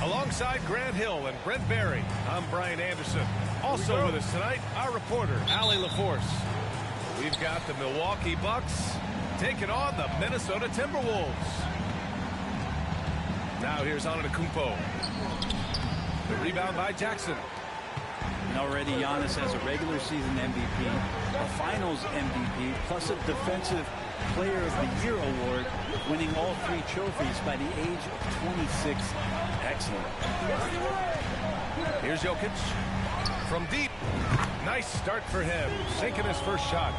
Alongside Grant Hill and Brent Barry, I'm Brian Anderson. Also with us tonight, our reporter, Allie LaForce. We've got the Milwaukee Bucks taking on the Minnesota Timberwolves. Now here's Antetokounmpo. The rebound by Jackson. And already Giannis has a regular season MVP, a finals MVP, plus a defensive player of the year award, winning all 3 trophies by the age of 26. Excellent. Here's Jokic from deep. Nice start for him, sinking his first shot.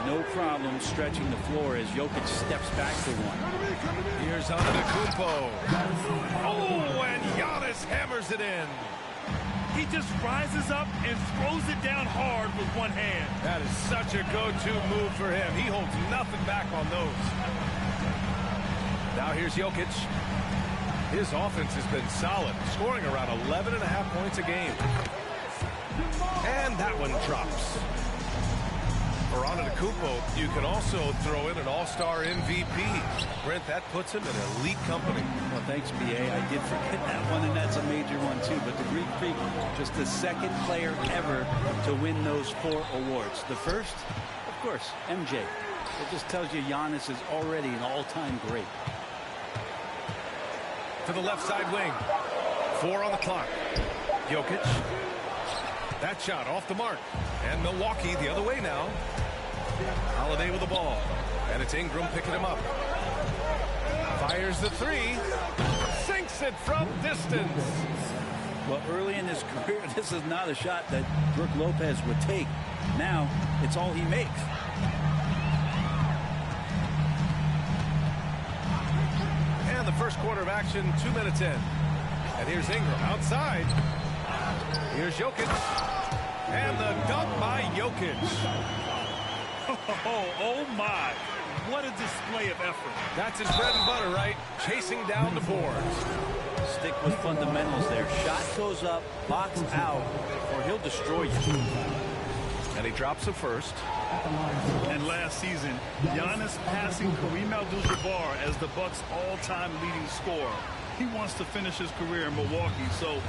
No problem stretching the floor as Jokic steps back for one. Here's Antetokounmpo. Oh, and Giannis hammers it in. He just rises up and throws it down hard with one hand. That is such a go-to move for him. He holds nothing back on those. Now here's Jokic. His offense has been solid, scoring around 11.5 points a game. And that one drops. For Antetokounmpo, you can also throw in an all-star MVP. Brent, that puts him in elite company. Well, thanks, B.A. I did forget that one, and that's a major one, too. But the Greek Freak, just the second player ever to win those 4 awards. The first, of course, MJ. It just tells you Giannis is already an all-time great. To the left side wing. 4 on the clock. Jokic. That shot off the mark. And Milwaukee the other way now. Holiday with the ball. And it's Ingram picking him up. Fires the 3. Sinks it from distance. Well, early in his career, this is not a shot that Brook Lopez would take. Now, it's all he makes. And the first quarter of action, 2 minutes in. And here's Ingram outside. Here's Jokic. And the dunk by Jokic. Oh my. What a display of effort. That's his bread and butter, right? Chasing down the boards. Stick with fundamentals there. Shot goes up, box out, or he'll destroy you. And he drops it first. And last season, Giannis passing Kareem Abdul-Jabbar as the Bucks' all-time leading scorer. He wants to finish his career in Milwaukee, so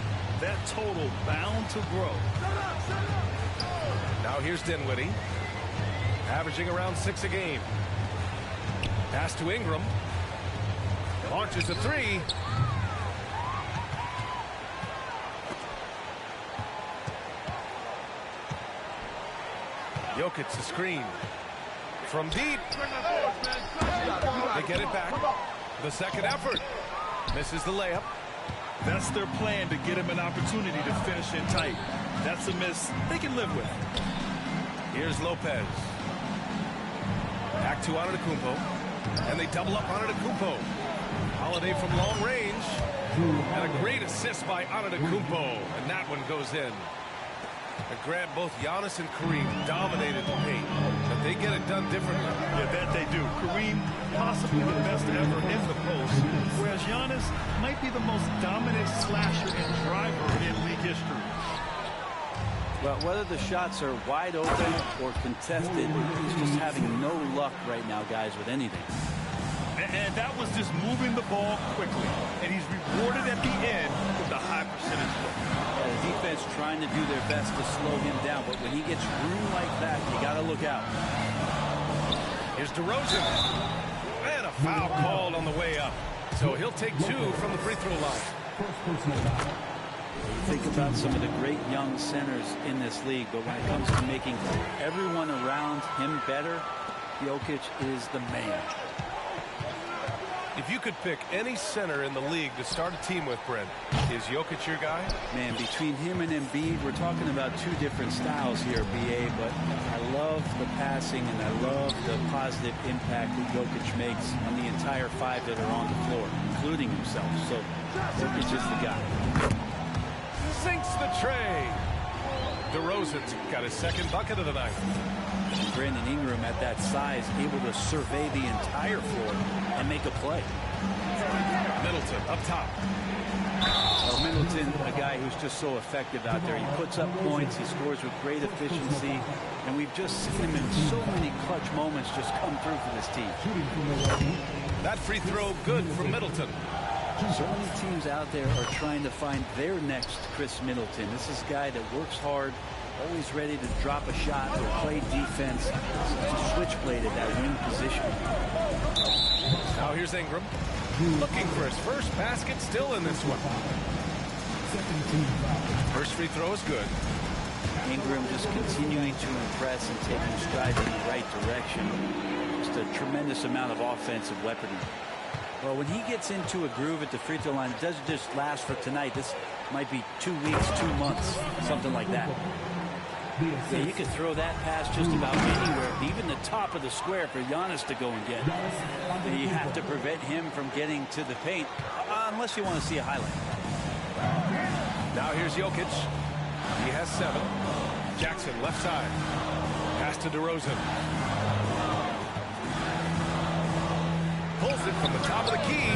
that total bound to grow. Now here's Dinwiddie, averaging around 6 a game. Pass to Ingram. Launches a 3. Jokic the screen. From deep. They get it back. The second effort. Misses the layup. That's their plan, to get him an opportunity to finish in tight. That's a miss they can live with. Here's Lopez. Back to Antetokounmpo. And they double up Antetokounmpo. Holiday from long range. And a great assist by Antetokounmpo. And that one goes in. And Grant, both Giannis and Kareem dominated the paint. But they get it done differently. Yeah, that they do. Kareem, possibly the best ever in the post. Whereas Giannis might be the most dominant slasher and driver in league history. Well, whether the shots are wide open or contested, he's just having no luck right now, guys, with anything. And that was just moving the ball quickly. And he's rewarded at the end with a high percentage look. The defense trying to do their best to slow him down, but when he gets room like that, you got to look out. Here's DeRozan. And a foul called on the way up. So he'll take 2 from the free throw line. Think about some of the great young centers in this league, but when it comes to making everyone around him better, Jokic is the man. If you could pick any center in the league to start a team with, Brent, is Jokic your guy? Man, between him and Embiid, we're talking about 2 different styles here, B.A., but I love the passing and I love the positive impact that Jokic makes on the entire 5 that are on the floor, including himself. So Jokic is the guy. Sinks the tray. DeRozan's got his second bucket of the night. Brandon Ingram at that size, able to survey the entire floor and make a play. Middleton up top. Well, Middleton, a guy who's just so effective out there. He puts up points, he scores with great efficiency, and we've just seen him in so many clutch moments just come through for this team. That free throw good from Middleton. So many teams out there are trying to find their next Chris Middleton. This is a guy that works hard, always ready to drop a shot or play defense. Switchblade at that wing position. Now here's Ingram. Looking for his first basket, still in this one. First free throw is good. Ingram just continuing to impress and taking strides in the right direction. Just a tremendous amount of offensive weaponry. Well, when he gets into a groove at the free throw line, it doesn't just last for tonight. This might be 2 weeks, 2 months, something like that. Yeah, you could throw that pass just about anywhere, even the top of the square for Giannis to go and get. You have to prevent him from getting to the paint, unless you want to see a highlight. Now here's Jokic. He has 7. Jackson left side. Pass to DeRozan. Pulls it from the top of the key.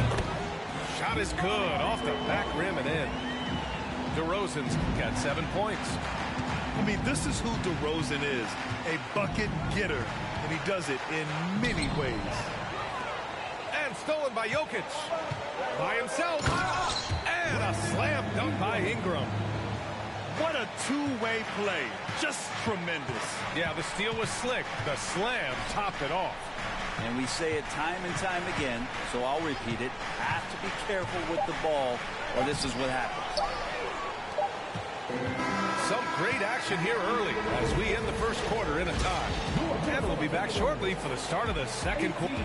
Shot is good. Off the back rim and in. DeRozan's got 7 points. I mean, this is who DeRozan is. A bucket getter. And he does it in many ways. And stolen by Jokic. By himself. And a slam dunk by Ingram. What a two-way play. Just tremendous. Yeah, the steal was slick. The slam topped it off. And we say it time and time again, so I'll repeat it. Have to be careful with the ball, or this is what happens. Some great action here early as we end the first quarter in a tie. And we'll be back shortly for the start of the second quarter.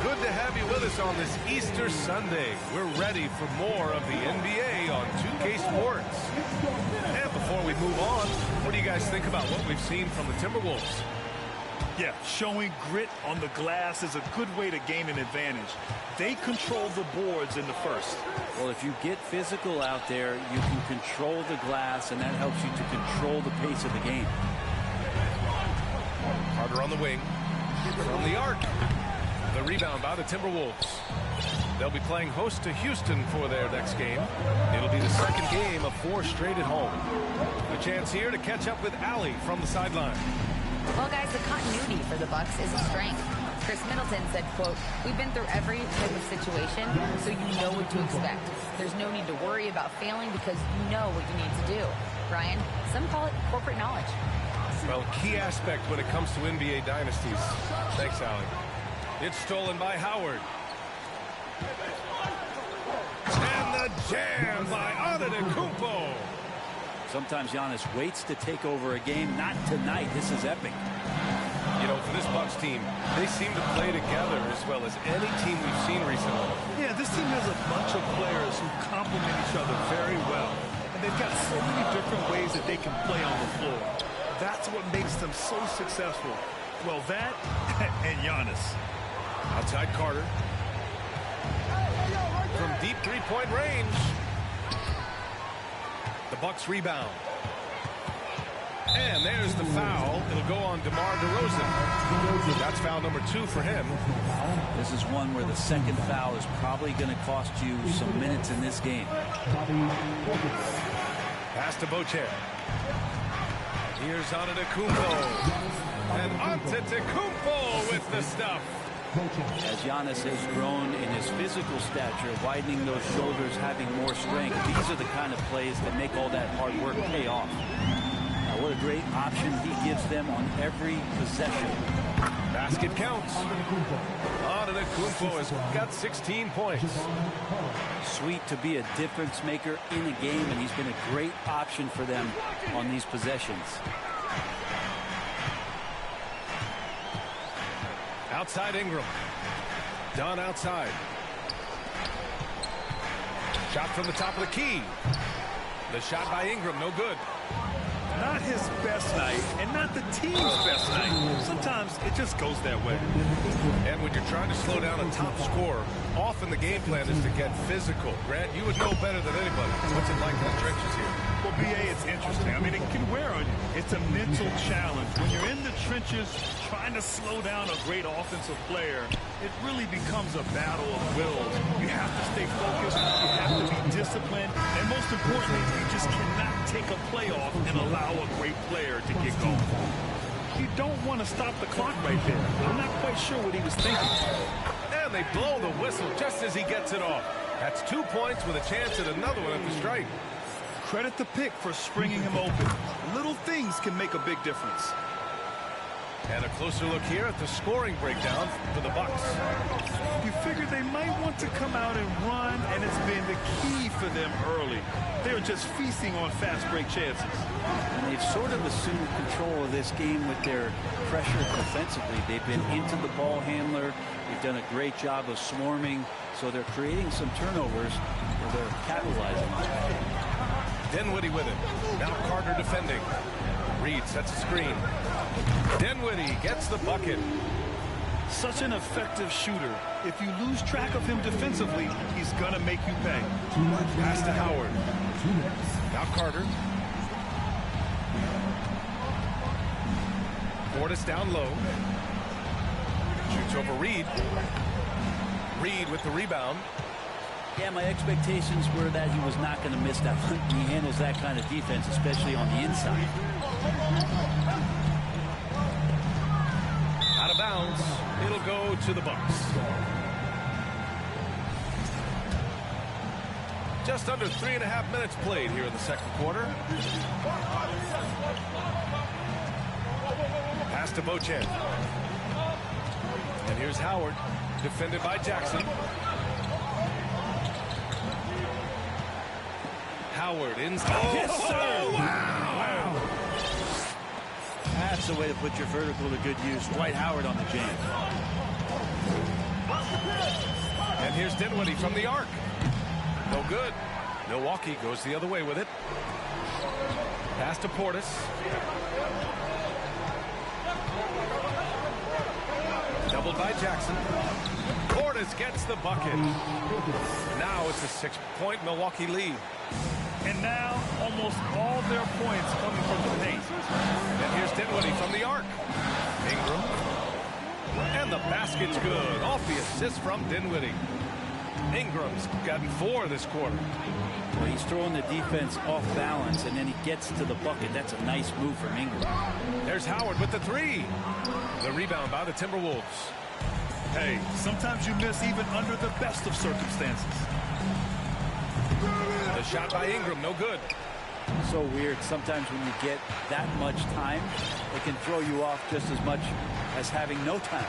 Good to have you with us on this Easter Sunday. We're ready for more of the NBA on 2K Sports. And before we move on, what do you guys think about what we've seen from the Timberwolves? Yeah, showing grit on the glass is a good way to gain an advantage. They control the boards in the first. Well, if you get physical out there, you can control the glass, and that helps you to control the pace of the game. Carter on the wing. From the arc. The rebound by the Timberwolves. They'll be playing host to Houston for their next game. It'll be the second game of 4 straight at home. A chance here to catch up with Allie from the sideline. Well, guys, the continuity for the Bucks is a strength. Chris Middleton said, quote, "We've been through every type of situation, so you know what to expect. There's no need to worry about failing because you know what you need to do." Ryan, some call it corporate knowledge. Well, key aspect when it comes to NBA dynasties. Thanks, Allie. It's stolen by Howard. And the jam by Antetokounmpo. Sometimes Giannis waits to take over a game. Not tonight. This is epic. You know, for this Bucks team, they seem to play together as well as any team we've seen recently. Yeah, this team has a bunch of players who complement each other very well. And they've got so many different ways that they can play on the floor. That's what makes them so successful. Well, that and Giannis. Outside Carter. From deep three-point range. The Bucks rebound. And there's the foul. It'll go on DeMar DeRozan. That's foul number 2 for him. This is one where the second foul is probably going to cost you some minutes in this game. Pass to Bochet. Here's Antetokounmpo. And Antetokounmpo with the stuff. As Giannis has grown in his physical stature, widening those shoulders, having more strength, these are the kind of plays that make all that hard work pay off. Now, what a great option he gives them on every possession. Basket counts. Antetokounmpo has got 16 points. Sweet to be a difference maker in a game, and he's been a great option for them on these possessions. Outside Ingram. Done outside. Shot from the top of the key. The shot by Ingram, no good. Not his best night, and not the team's best night. Sometimes it just goes that way. And when you're trying to slow down a top scorer, often the game plan is to get physical. Grant, you would know better than anybody. What's it like in the trenches here? Well, BA, it's interesting. I mean, it can wear on you. It's a mental challenge. When you're in the trenches trying to slow down a great offensive player, it really becomes a battle of wills. You have to stay focused. You have to be disciplined. And most importantly, you just cannot take a play off and allow a great player to get going. You don't want to stop the clock right there. I'm not quite sure what he was thinking. And they blow the whistle just as he gets it off. That's 2 points with a chance at another one at the stripe. Credit the pick for springing him open. Little things can make a big difference. And a closer look here at the scoring breakdown for the Bucks. You figure they might want to come out and run, and it's been the key for them early. They're just feasting on fast break chances. And they've sort of assumed control of this game with their pressure defensively. They've been into the ball handler. They've done a great job of swarming, so they're creating some turnovers, or they're capitalizing on that. Dinwiddie with it. Now Carter defending. Reed sets a screen. Dinwiddie gets the bucket. Such an effective shooter. If you lose track of him defensively, he's going to make you pay. Pass to Howard. Now Carter. Portis down low. Shoots over Reed. Reed with the rebound. Yeah, my expectations were that he was not going to miss that one. He handles that kind of defense, especially on the inside. Out of bounds. It'll go to the Bucks. Just under 3.5 minutes played here in the second quarter. Pass to Beauchamp. And here's Howard, defended by Jackson. Howard inside. Yes, sir. Wow. That's the way to put your vertical to good use. Dwight Howard on the jam. And here's Dinwiddie from the arc. No good. Milwaukee goes the other way with it. Pass to Portis. Doubled by Jackson. Portis gets the bucket. Now it's a 6-point Milwaukee lead. And now almost all their points coming from the paint. And here's Dinwiddie from the arc. Ingram. And the basket's good. Off the assist from Dinwiddie. Ingram's gotten 4 this quarter. Well, he's throwing the defense off balance, and then he gets to the bucket. That's a nice move from Ingram. There's Howard with the 3. The rebound by the Timberwolves. Hey, sometimes you miss even under the best of circumstances. The shot by Ingram, no good. So weird. Sometimes when you get that much time, it can throw you off just as much as having no time.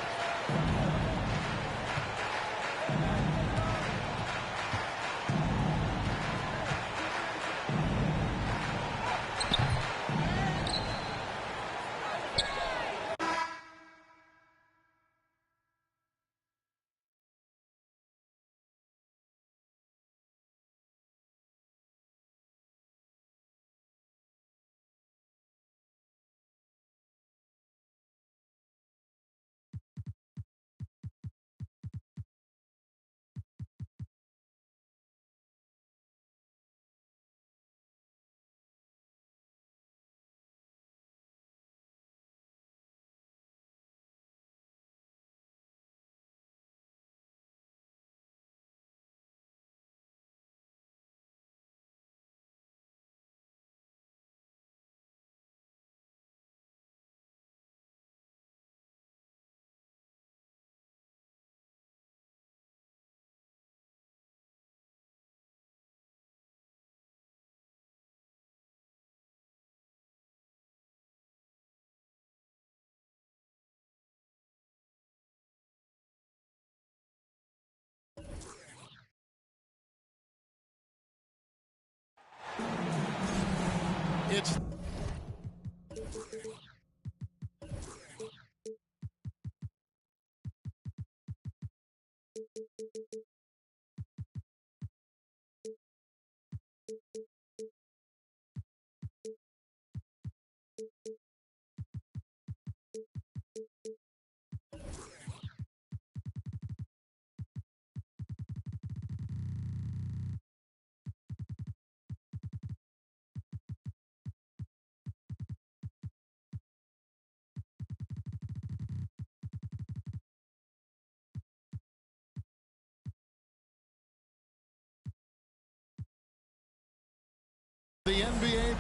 It's the NBA.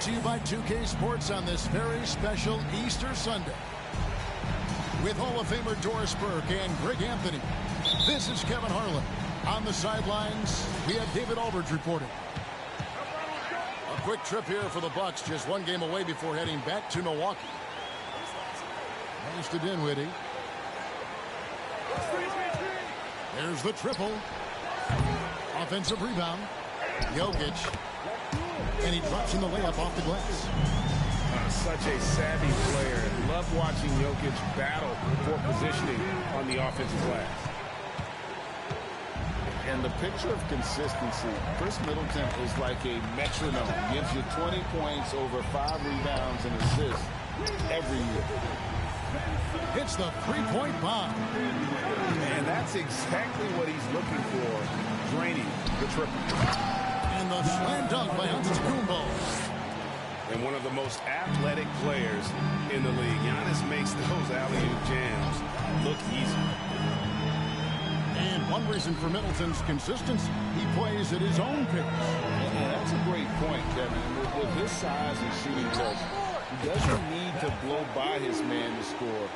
To you by 2K Sports on this very special Easter Sunday. With Hall of Famer Doris Burke and Greg Anthony, this is Kevin Harlan. On the sidelines, we have David Aldridge reporting. A quick trip here for the Bucks, just one game away before heading back to Milwaukee. Pass to Dinwiddie. There's the triple. Offensive rebound. Jokic. And he drops in the layup off the glass. Such a savvy player. Love watching Jokic battle for positioning on the offensive glass. And the picture of consistency, Chris Middleton is like a metronome. Gives you 20 points, over 5 rebounds and assists every year. Hits the three-point bomb. And that's exactly what he's looking for, draining the triple. And the slam dunk by Antetokounmpo. And one of the most athletic players in the league. Giannis makes those alley-oop jams look easy. And one reason for Middleton's consistency, he plays at his own pace. And that's a great point, Kevin. With his size and shooting touch, he doesn't need to blow by his man to score.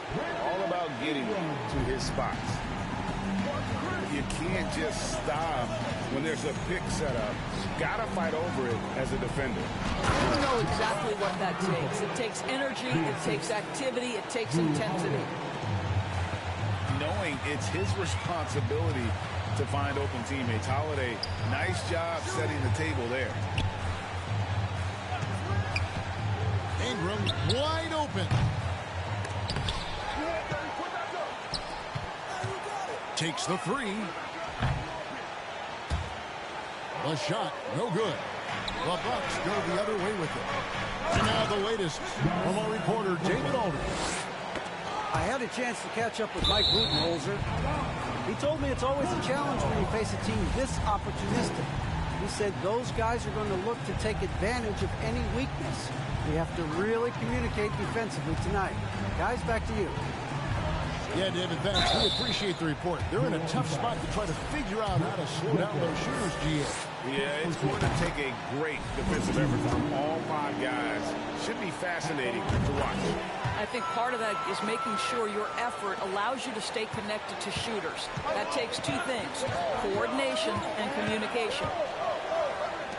All about getting to his spots. You can't just stop when there's a pick set up. Got to fight over it as a defender. You know exactly what that takes. It takes energy, it takes activity, it takes intensity. Knowing it's his responsibility to find open teammates. Holiday, nice job setting the table there. Ingram wide open. Takes the three. The shot, no good. The Bucks go the other way with it. And now the latest from our reporter, David Aldridge. I had a chance to catch up with Mike Budenholzer. He told me it's always a challenge when you face a team this opportunistic. He said those guys are going to look to take advantage of any weakness. We have to really communicate defensively tonight. Guys, back to you. Yeah, David, thanks. We appreciate the report. They're in a tough spot to try to figure out how to slow down those shooters, GA. Yeah, it's going to take a great defensive effort from all 5 guys. Should be fascinating to watch. I think part of that is making sure your effort allows you to stay connected to shooters. That takes 2 things, coordination and communication.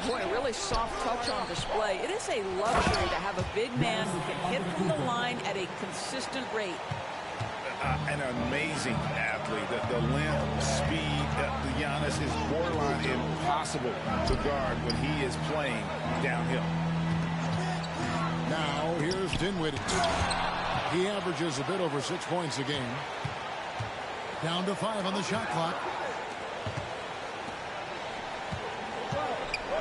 Boy, a really soft touch on display. It is a luxury to have a big man who can hit from the line at a consistent rate. An amazing athlete. The length, speed, Giannis is borderline impossible to guard when he is playing downhill. Now, here's Dinwiddie. He averages a bit over 6 points a game. Down to 5 on the shot clock.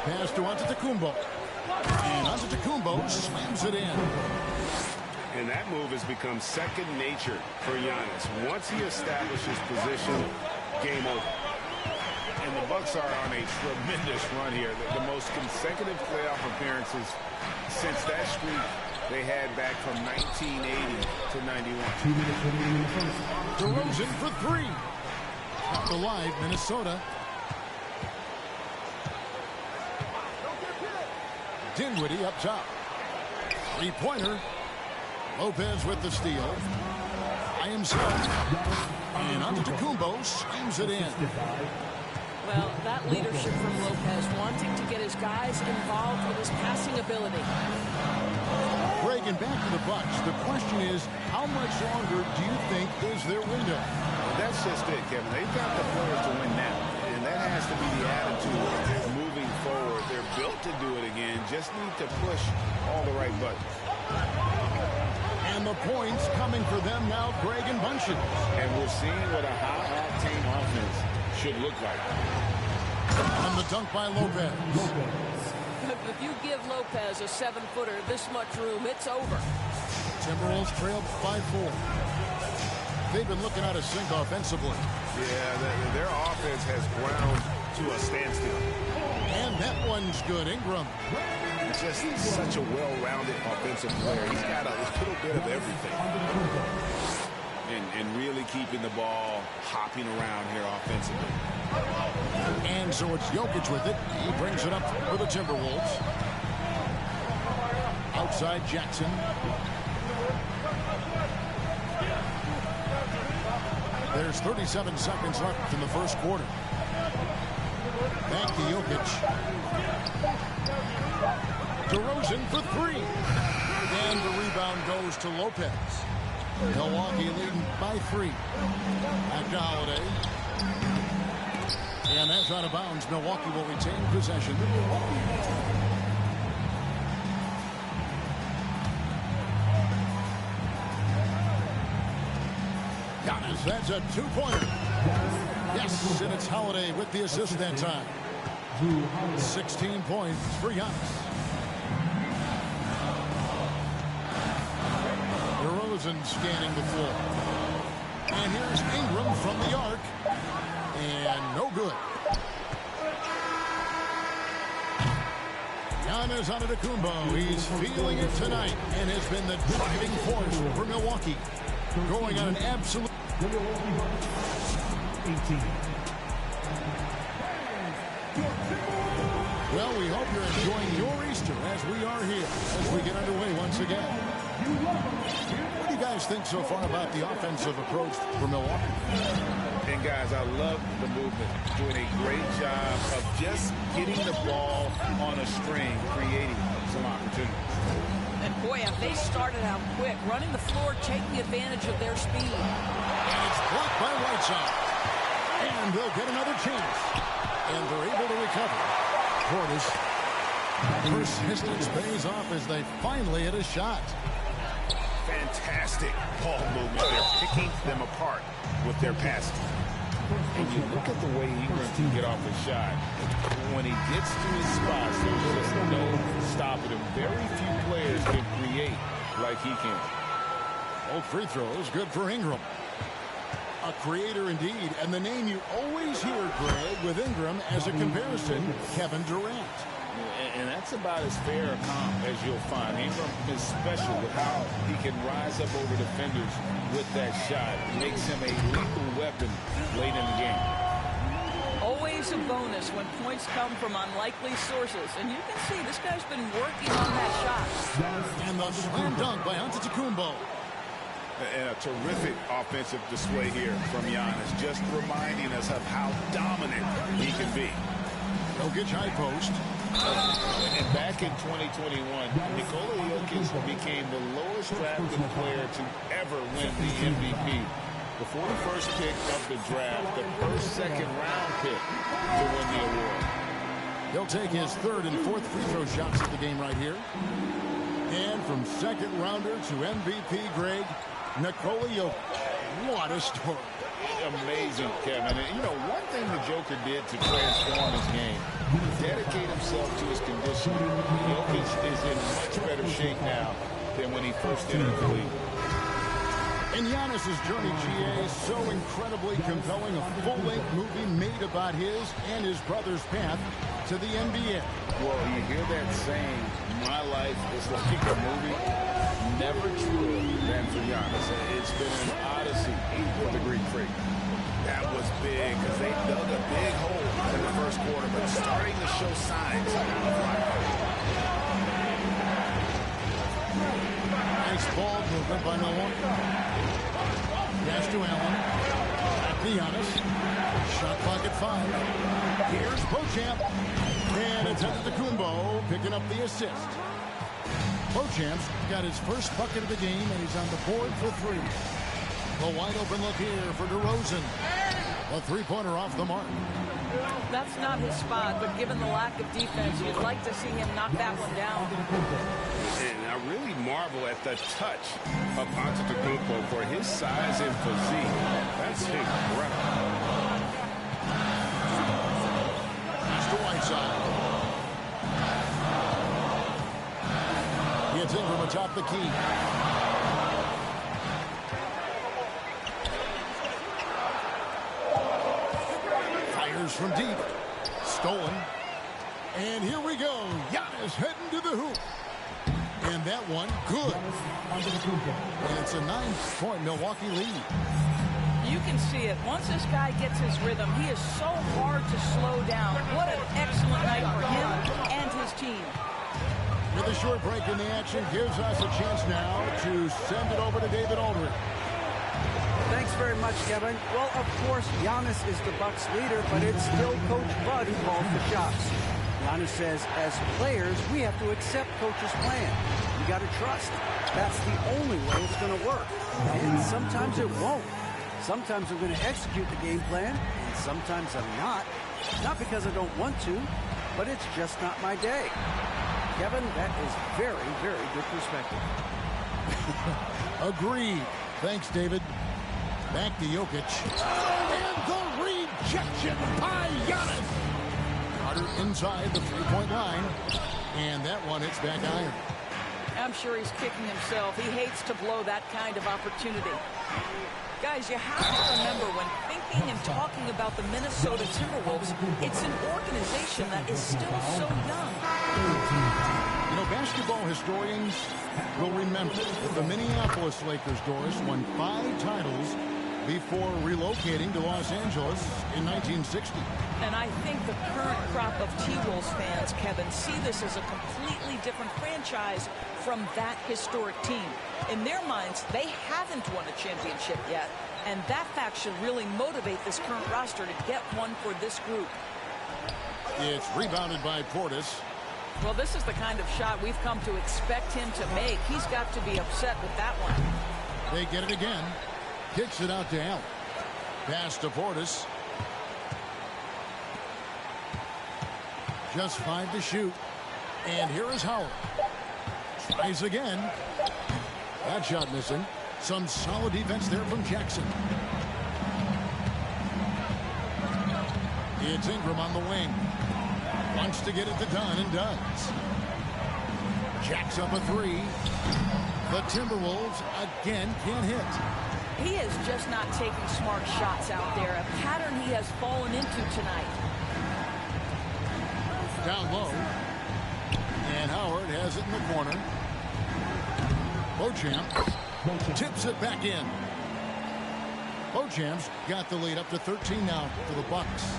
Pass to Antetokounmpo. And Antetokounmpo slams it in. And that move has become second nature for Giannis. Once he establishes position, game over. And the Bucks are on a tremendous run here. The most consecutive playoff appearances since that streak they had back from 1980 to 91. DeRozan for 3. Kept alive, Minnesota. Dinwiddie up top. 3-pointer. Lopez with the steal. By himself. And Antetokounmpo slams it in. Well, that leadership from Lopez, wanting to get his guys involved with his passing ability. Reagan, back to the Bucks. The question is, how much longer do you think is their window? Well, that's just it, Kevin. They've got the players to win now. And that has to be the attitude moving forward. They're built to do it again. Just need to push all the right buttons. And the points coming for them now, Greg and Bunchen. And we're seeing what a high-octane offense should look like. And the dunk by Lopez. If you give Lopez a 7-footer this much room, it's over. Timberwolves trailed 5-4. They've been looking out of sync offensively. Yeah, their offense has ground to a standstill. And that one's good. Ingram. Just such a well-rounded offensive player. He's got a little bit of everything. And really keeping the ball hopping around here offensively. And so it's Jokic with it. He brings it up for the Timberwolves. side, Jackson. There's 37 seconds left in the first quarter. Back to Jokic. DeRozan for three. And the rebound goes to Lopez. Milwaukee leading by 3. Back to Holiday. And that's out of bounds. Milwaukee will retain possession. Giannis, that's a 2-pointer. Yes, and it's Holiday with the assist that time. 16 points for Giannis. DeRozan scanning the floor. And here's Ingram from the arc. And no good. Giannis Antetokounmpo. He's feeling it tonight and has been the driving force for Milwaukee. Going on an absolute... 18. Well, we hope you're enjoying your Easter as we are here as we get underway once again. What do you guys think so far about the offensive approach for Milwaukee? And guys, I love the movement. Doing a great job of just getting the ball on a string, creating some opportunities. And boy, have they started out quick, running the floor, taking advantage of their speed. And it's blocked by Whiteside. And they'll get another chance. And they're able to recover. Portis. Persistence pays off as they finally hit a shot. Fantastic ball movement. They're picking them apart with their passing. And you look at the way Ingram can get off the shot. When he gets to his spots, there's just no stopping him. Very few players can create like he can. Both free throws, good for Ingram. A creator indeed, and the name you always hear, Greg, with Ingram as a comparison, Kevin Durant. And that's about as fair a comp as you'll find. Ingram is special with how he can rise up over defenders with that shot. It makes him a lethal weapon late in the game. Always a bonus when points come from unlikely sources. And you can see this guy's been working on that shot. And the slam dunk by Antetokounmpo. And a terrific offensive display here from Giannis, just reminding us of how dominant he can be. Jokic high post. And back in 2021, Nikola Jokic became the lowest drafted player to ever win the MVP. Before the first pick of the draft, the first second-round pick to win the award. He'll take his third and fourth free throw shots at the game right here. And from second rounder to MVP, Greg, Nikola Jokic. What a story. Amazing, Kevin. And, you know, one thing the Joker did to transform his game, dedicate himself to his conditioning. Jokic is in much better shape now than when he first entered the league. And Giannis's journey, GA, is so incredibly compelling. A full-length movie made about his and his brother's path to the NBA. Well, you hear that saying, my life is like a movie. Never truer than for Giannis. It's been an odyssey for the Greek Freak. That was big because they dug a big hole in the first quarter, but starting to show signs of life. Nice ball movement by Milwaukee. Pass to Allen. Back to Giannis. Shot clock at 5. Here's Beauchamp. And it's Antetokounmpo picking up the assist. Beauchamp's got his first bucket of the game, and he's on the board for 3. The wide open look here for DeRozan. A three-pointer off the mark. That's not his spot, but given the lack of defense, you'd like to see him knock that one down. And I really marvel at the touch of Antetokounmpo for his size and physique. That's incredible. Pass to Whiteside. Gets Ingram atop the key. Fires from deep. Stolen. And here we go. Giannis heading to the hoop. And that one, good. And it's a 9-point Milwaukee lead. You can see it. Once this guy gets his rhythm, he is so hard to slow down. What an excellent night for him and his team. With a short break in the action, gives us a chance now to send it over to David Aldridge. Thanks very much, Kevin. Well, of course, Giannis is the Bucks leader, but it's still Coach Bud who calls the shots. Giannis says, as players, we have to accept Coach's plan. You got to trust. That's the only way it's going to work. And sometimes it won't. Sometimes I'm going to execute the game plan, and sometimes I'm not. Not because I don't want to, but it's just not my day. Kevin, that is very, very good perspective. Agreed. Thanks, David. Back to Jokic. And the rejection by Giannis. Carter inside the three-point line. And that one hits back iron. I'm sure he's kicking himself. He hates to blow that kind of opportunity. Guys, you have to remember when thinking and talking about the Minnesota Timberwolves, it's an organization that is still so young. You know, basketball historians will remember that the Minneapolis Lakers, Doris, won 5 titles before relocating to Los Angeles in 1960. And I think the current crop of T-Wolves fans, Kevin, see this as a completely different franchise from that historic team. In their minds, they haven't won a championship yet, and that fact should really motivate this current roster to get one for this group. It's rebounded by Portis. Well, this is the kind of shot we've come to expect him to make. He's got to be upset with that one. They get it again. Kicks it out to Allen. Pass to Portis. Just 5 to shoot. And here is Howard. Tries again. That shot missing. Some solid defense there from Jackson. It's Ingram on the wing. Wants to get it to Dunn and does. Jacks up a 3. The Timberwolves again can't hit. He is just not taking smart shots out there, a pattern he has fallen into tonight. Down low. And Howard has it in the corner. Beauchamp tips it back in. Beauchamp's got the lead up to 13 now for the Bucks.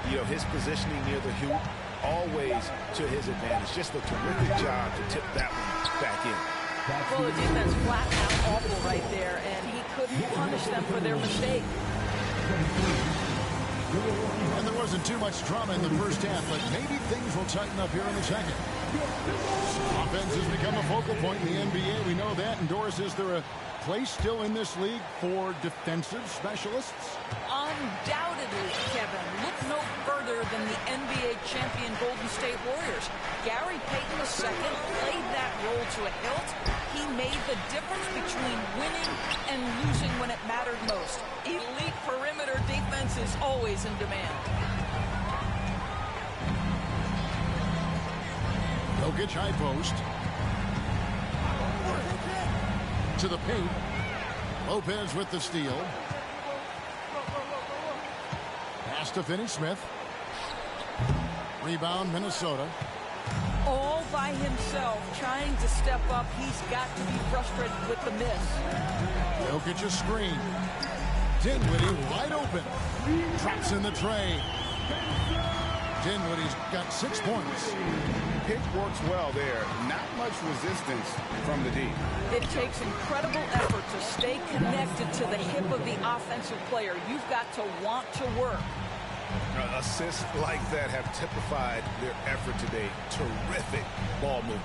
You know, his positioning near the hoop, always to his advantage. Just a terrific job to tip that one back in. Well, the defense flattened out awful right there, and he couldn't punish them for their mistake. And there wasn't too much drama in the first half, but maybe things will tighten up here in the second. Offense has become a focal point in the NBA. We know that. And Doris, is there a place still in this league for defensive specialists? Undoubtedly, Kevin. Look no further than the NBA champion Golden State Warriors. Gary Payton II played that role to a hilt. He made the difference between winning and losing when it mattered most. Elite perimeter defense is always in demand. Jokic high post. To the paint. Lopez with the steal. Pass to Finney-Smith. Rebound, Minnesota. All by himself, trying to step up. He's got to be frustrated with the miss. Jokic a screen. Dinwiddie wide open. Drops in the tray. Dinwiddie's got 6 points. Pick works well there. Not much resistance from the D. It takes incredible effort to stay connected to the hip of the offensive player. You've got to want to work. Assists like that have typified their effort today. Terrific ball movement.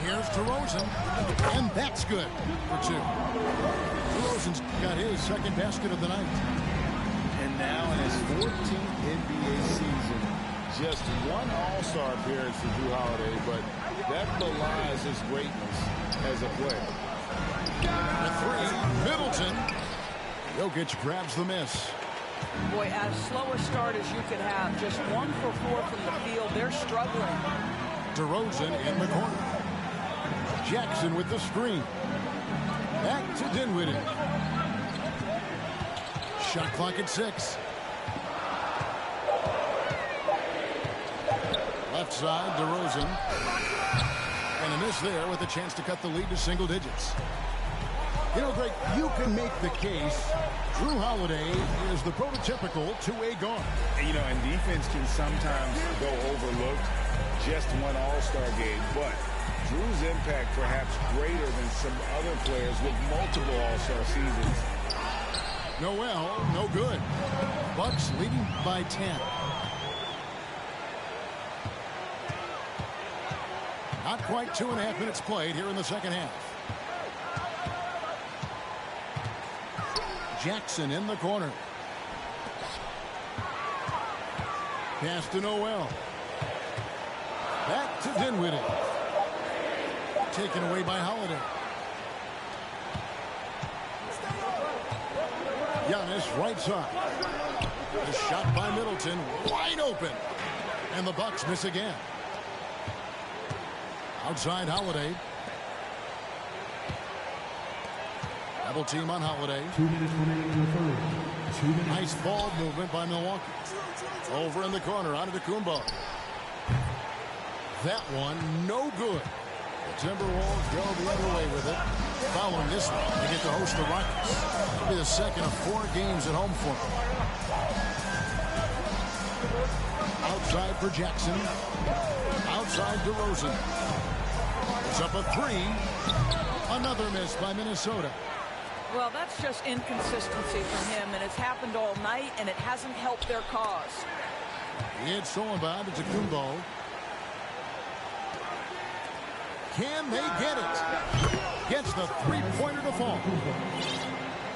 Here's DeRozan, and that's good for 2. DeRozan's got his second basket of the night. And now in his 14th NBA season, just one All-Star appearance for Jrue Holiday, but that belies his greatness as a player. The 3, Middleton. Jokic grabs the miss. Boy, as slow a start as you could have. Just 1 for 4 from the field. They're struggling. DeRozan in the corner. Jackson with the screen. Back to Dinwiddie. Shot clock at 6. Left side, DeRozan. And a miss there with a chance to cut the lead to single digits. You know, Greg, you can make the case Drew Holiday is the prototypical two-way guard. And defense can sometimes go overlooked just one all-star game, but Drew's impact perhaps greater than some other players with multiple all-star seasons. Noel, no good. Bucks leading by 10. Not quite 2.5 minutes played here in the second half. Jackson in the corner. Pass to Noel. Back to Dinwiddie. Taken away by Holiday. Giannis right side. The shot by Middleton wide open. And the Bucks miss again. Outside Holiday. Double team on Holiday. 2 minutes remaining in the third. 2 minutes. Nice ball movement by Milwaukee. Over in the corner, out of Kumbo. That one, no good. The Timberwolves go the other way with it. Following this one, they get to host the Rockets. It'll be the second of 4 games at home for them. Outside for Jackson. Outside DeRozan. It's up a 3. Another miss by Minnesota. Well, that's just inconsistency from him, and it's happened all night, and it hasn't helped their cause. It's Solomon to Kumbo. Can they get it? Gets the three-pointer to fall.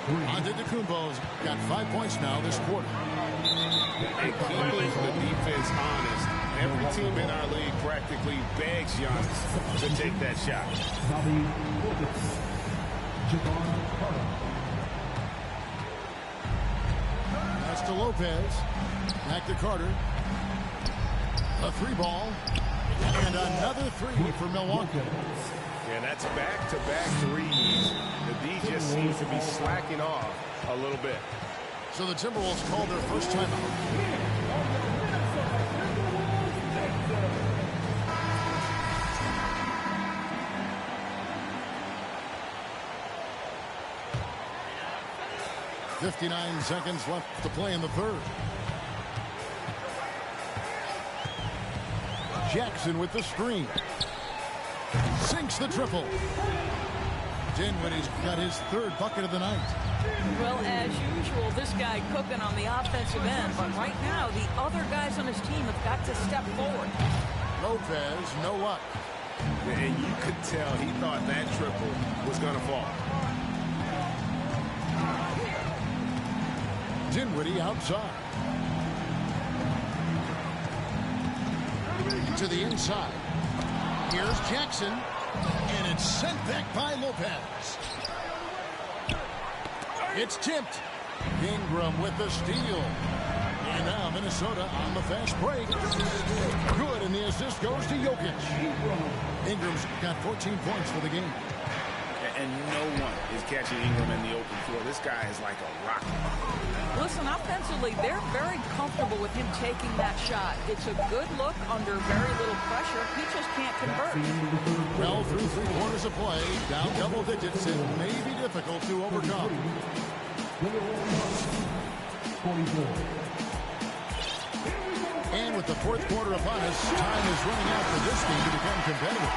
Antetokounmpo's got 5 points now this quarter. And keeping the defense honest, every team in our league practically begs Giannis to take that shot. That's to Lopez. Back to Carter. A 3-ball. And another 3 for Milwaukee. And that's back-to-back threes. The D just seems to be slacking off a little bit. So the Timberwolves called their first timeout. .59 seconds left to play in the third. Jackson with the screen. Sinks the triple. Dinwiddie's got his 3rd bucket of the night. Well, as usual, this guy cooking on the offensive end, but right now the other guys on his team have got to step forward. Lopez, no luck. And you could tell he thought that triple was going to fall. Dinwiddie outside. To the inside. Here's Jackson. And it's sent back by Lopez. It's tipped. Ingram with the steal. And now Minnesota on the fast break. Good, and the assist goes to Jokic. Ingram's got 14 points for the game. And no one is catching Ingram in the open floor. This guy is like a rocket. Listen, offensively, they're very comfortable with him taking that shot. It's a good look under very little pressure. He just can't convert. Well, through 3 quarters of play, down double digits, it may be difficult to overcome. 44. And with the 4th quarter upon us, time is running out for this game to become competitive.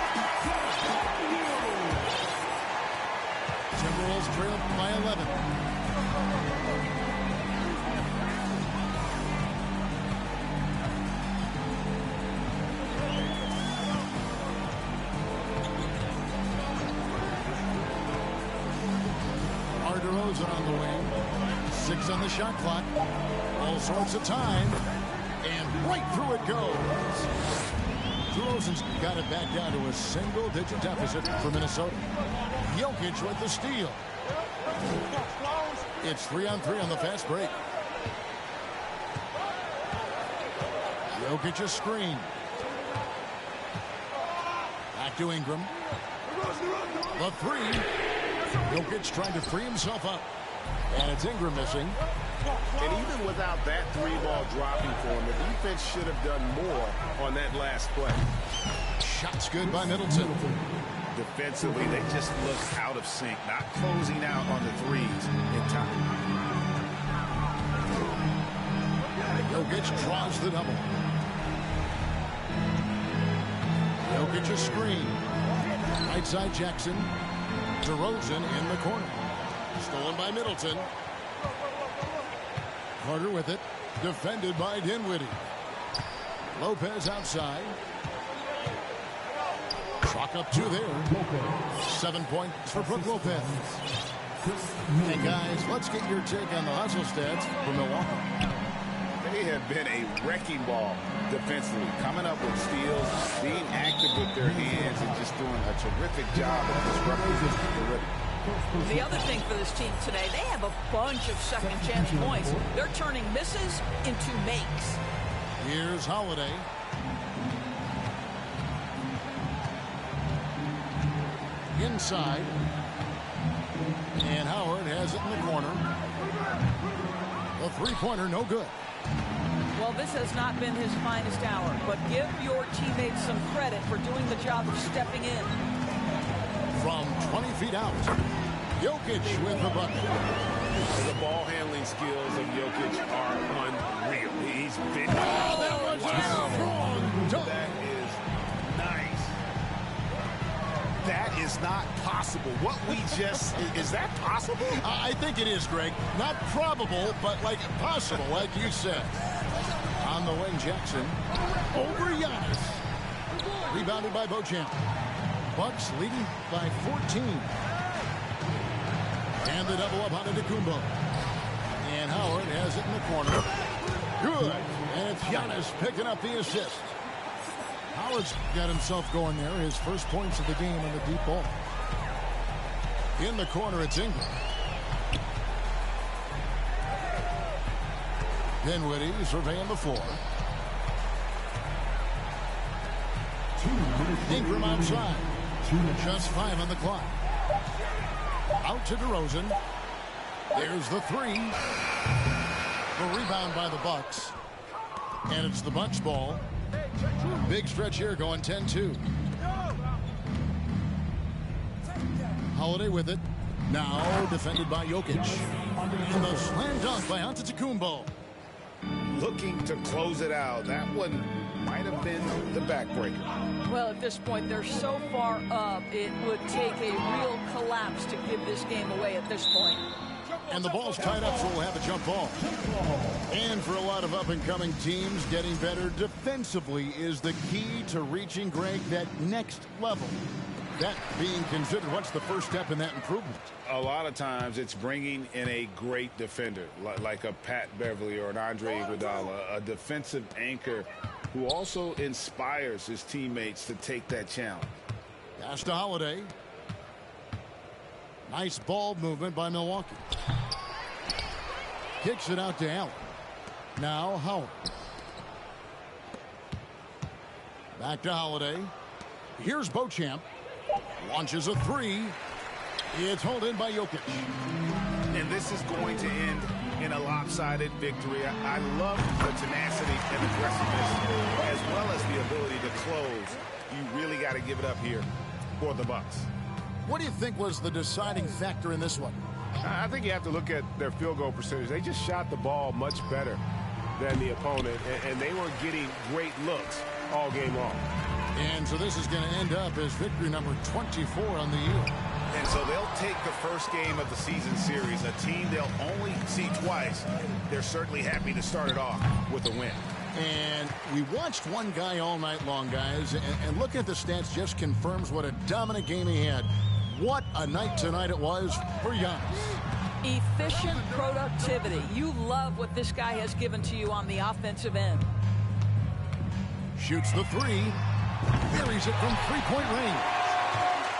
Timberwolves trail by 11. DeRozan on the wing. 6 on the shot clock. All sorts of time. And right through it goes. DeRozan's got it back down to a single-digit deficit for Minnesota. Jokic with the steal. It's 3-on-3 on the fast break. Jokic a screen. Back to Ingram. The 3. Jokic trying to free himself up. And it's Ingram missing. And even without that 3-ball dropping for him, the defense should have done more on that last play. Shots good by Middleton. Defensively, they just look out of sync, not closing out on the threes in time. Jokic draws the double. Jokic a screen. Right side Jackson. DeRozan in the corner. Stolen by Middleton. Carter with it. Defended by Dinwiddie. Lopez outside. Chalk up 2 there. 7 points for Brook Lopez. Hey guys, let's get your take on the hustle stats for Milwaukee. They have been a wrecking ball defensively, coming up with steals, being active with their hands, and just doing a terrific job of disrupting the rhythm. The other thing for this team today, they have a bunch of second chance points. They're turning misses into makes. Here's Holiday. Inside. And Howard has it in the corner. The three-pointer, no good. Well, this has not been his finest hour, but give your teammates some credit for doing the job of stepping in. From 20 feet out, Jokic with the bucket. The ball handling skills of Jokic are unreal. He's been... that was a strong dunk. That is nice. That is not possible. What we just... Is that possible? I think it is, Greg. Not probable, but like possible, like you said. On the wing, Jackson. Over Giannis. Rebounded by Beauchamp. Bucks leading by 14. And the double up on Antetokounmpo. And Howard has it in the corner. Good. And it's Giannis picking up the assist. Howard's got himself going there. His first points of the game on the deep ball. In the corner, it's Ingram. Dinwiddie surveying the floor. Ingram outside. Just 5 on the clock. Out to DeRozan. There's the three. The rebound by the Bucks. And it's the Bucks ball. Big stretch here going 10-2. Holiday with it. Now defended by Jokic. And the slam dunk by Antetokounmpo. Looking to close it out. That one might have been the backbreaker. Well, at this point, they're so far up, it would take a real collapse to give this game away at this point. And the ball's tied up, so we'll have a jump ball. And for a lot of up-and-coming teams, getting better defensively is the key to reaching, Greg, that next level. That being considered, what's the first step in that improvement? A lot of times it's bringing in a great defender, like a Pat Beverly or an Andre Iguodala, a defensive anchor who also inspires his teammates to take that challenge. Pass to Holiday. Nice ball movement by Milwaukee. Kicks it out to Allen. Now Howard. Back to Holiday. Here's Beauchamp. Launches a three. It's held in by Jokic. And this is going to end in a lopsided victory. I love the tenacity and aggressiveness as well as the ability to close. You really got to give it up here for the Bucks. What do you think was the deciding factor in this one? I think you have to look at their field goal percentage. They just shot the ball much better than the opponent, and they were getting great looks all game long. And so this is going to end up as victory number 24 on the year. And so they'll take the first game of the season series, a team they'll only see twice. They're certainly happy to start it off with a win. And we watched one guy all night long, guys, and looking at the stats just confirms what a dominant game he had. What a night tonight it was for Giannis. Efficient productivity. You love what this guy has given to you on the offensive end. Shoots the three. Buries it from three-point range.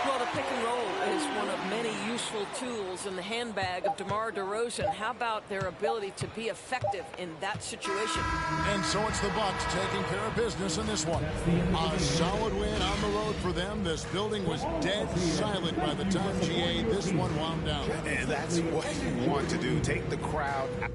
Well, the pick and roll is one of many useful tools in the handbag of DeMar DeRozan. How about their ability to be effective in that situation? And so it's the Bucks taking care of business in this one. A solid win on the road for them. This building was dead silent by the time, GA, this one wound down. And that's what you want to do. Take the crowd out.